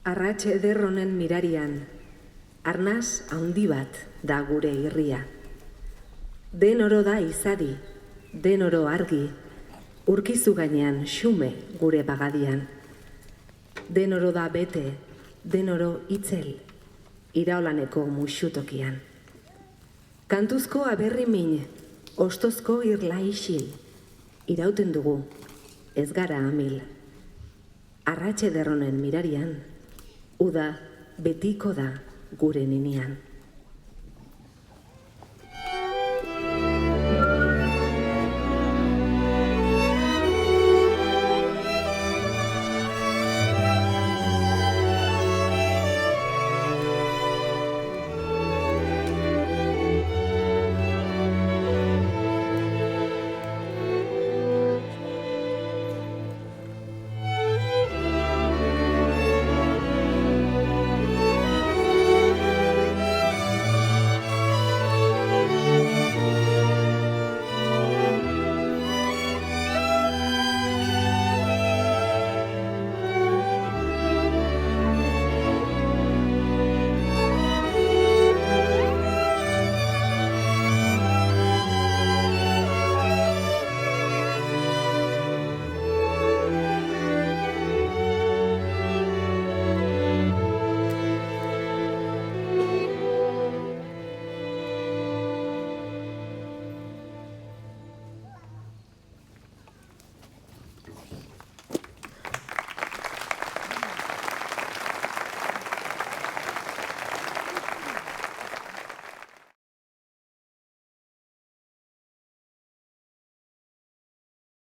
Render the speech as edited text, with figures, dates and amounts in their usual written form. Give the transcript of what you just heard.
Arrats ederronen mirarian, arnaz handi bat da gure irria. Den oro da izadi, den oro argi, urkizu gainean xume gure bagadian. Den oro da bete, den oro itzel, iraolaneko musutokian. Kantuzko aberri min, ostozko irla isil, irauten dugu, ez gara amil. Arrats ederronen mirarian, uda betiko da gure ninian.